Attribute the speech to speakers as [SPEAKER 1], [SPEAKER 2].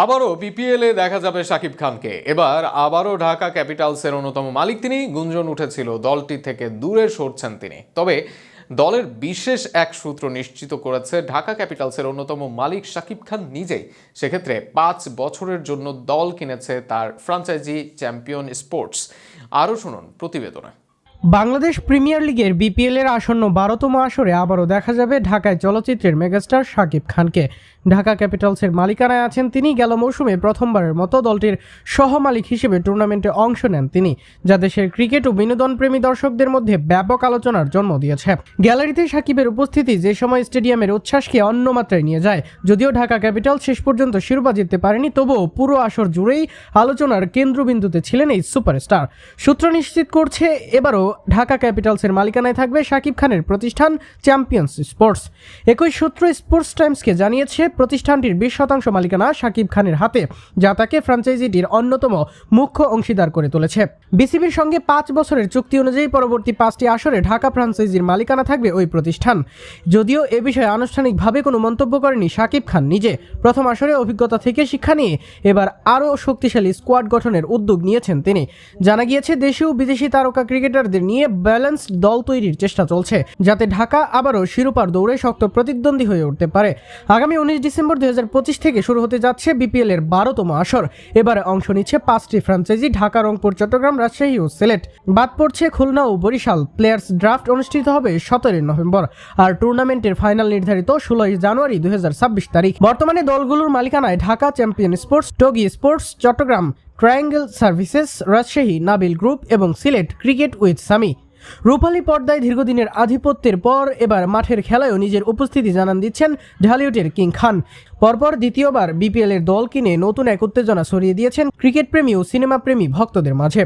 [SPEAKER 1] আবারও বিপিএলে দেখা যাবে শাকিব খানকে। এবার আবারও ঢাকা ক্যাপিটালসের অন্যতম মালিক তিনি। গুঞ্জন উঠেছিল দলটি থেকে দূরে সরছেন তিনি। তবে দলের বিশেষ এক সূত্র নিশ্চিত করেছে ঢাকা ক্যাপিটালসের অন্যতম মালিক শাকিব খান নিজেই। সেক্ষেত্রে ৫ বছরের জন্য দল কিনেছে তার ফ্র্যাঞ্চাইজি চ্যাম্পিয়ন স্পোর্টস। আরও শুনুন প্রতিবেদনে।
[SPEAKER 2] বাংলাদেশ প্রিমিয়ার লিগের বিপিএল এর আসন্ন ১২তম আসরে আবারও দেখা যাবে ঢাকায় চলচ্চিত্রের মেগাস্টার শাকিব খানকে। ঢাকা ক্যাপিটালসের মালিকানায় আছেন তিনি। গেল মৌসুমে প্রথমবারের মতো দলটির সহমালিক হিসেবে টুর্নামেন্টে অংশ নেন তিনি, যা দেশের ক্রিকেট ও বিনোদনপ্রেমী দর্শকদের মধ্যে ব্যাপক আলোচনার জন্ম দিয়েছে। গ্যালারিতে শাকিবের উপস্থিতি যে সময় স্টেডিয়ামের উচ্ছ্বাসকে অন্য মাত্রায় নিয়ে যায়। যদিও ঢাকা ক্যাপিটাল শেষ পর্যন্ত শিরোপা জিততে পারেনি, তবুও পুরো আসর জুড়েই আলোচনার কেন্দ্রবিন্দুতে ছিলেন এই সুপারস্টার। সূত্র নিশ্চিত করছে এবারও ঢাকা ক্যাপিটালসের মালিকানায় থাকবে শাকিব খানের প্রতিষ্ঠান চ্যাম্পিয়ন্স স্পোর্টস। একই সূত্র স্পোর্টস টাইমসকে জানিয়েছে প্রতিষ্ঠানটির ২০% মালিকানা শাকিব খানের হাতে, যা তাকে ফ্র্যাঞ্চাইজিটির অন্যতম মুখ্য অংশীদার করে তুলেছে। বিসিবির সঙ্গে ৫ বছরের চুক্তি অনুযায়ী পরবর্তী ৫টি আসরে ঢাকা ফ্র্যাঞ্চাইজির মালিকানা থাকবে ওই প্রতিষ্ঠান। যদিও এ বিষয়ে আনুষ্ঠানিকভাবে কোনো মন্তব্য করেনি শাকিব খান নিজে। প্রথম আসরে অভিজ্ঞতা থেকে শিক্ষা নিয়ে এবার আরও শক্তিশালী স্কোয়াড গঠনের উদ্যোগ নিয়েছেন তিনি। জানা গিয়েছে দেশীয় বিদেশি তারকা ক্রিকেটারদের নিয়ে ব্যালেন্সড দল তৈরির চেষ্টা চলছে, যাতে ঢাকা আবারও শিরোপার দৌড়ে শক্ত প্রতিদ্বন্দ্বী হয়ে উঠতে পারে। আগামী ১৯ ডিসেম্বর ২০২৫ থেকে শুরু হতে যাচ্ছে বিপিএল এর ১২তম আসর। এবারে অংশ নিচ্ছে ৫টি ফ্র্যাঞ্চাইজি: ঢাকা, রংপুর, চট্টগ্রাম, রাজশাহী ও সিলেট। বাদ পড়ছে খুলনা ও বরিশাল। প্লেয়ার্স ড্রাফট অনুষ্ঠিত হবে ১৭ নভেম্বর, আর টুর্নামেন্টের ফাইনাল নির্ধারিত ১৬ জানুয়ারি ২০২৬ তারিখ। বর্তমানে দলগুলোর মালিকানায় Dhaka champion sports, Toggi sports, Chattogram triangle services, Rajshahi Nabil group এবং সিলেট ক্রিকেট উইথ সামি। রূপালী পর্দায় দীর্ঘদিনের আধিপত্যের পর এবার মাঠের খেলায়ও নিজের উপস্থিতি জানান দিচ্ছেন ঢালিউডের কিং খান। পরপর দ্বিতীয়বার বিপিএল এর দল কিনে নতুন এক উত্তেজনা ছড়িয়ে দিয়েছেন ক্রিকেট প্রেমী ও সিনেমা প্রেমী ভক্তদের মাঝে।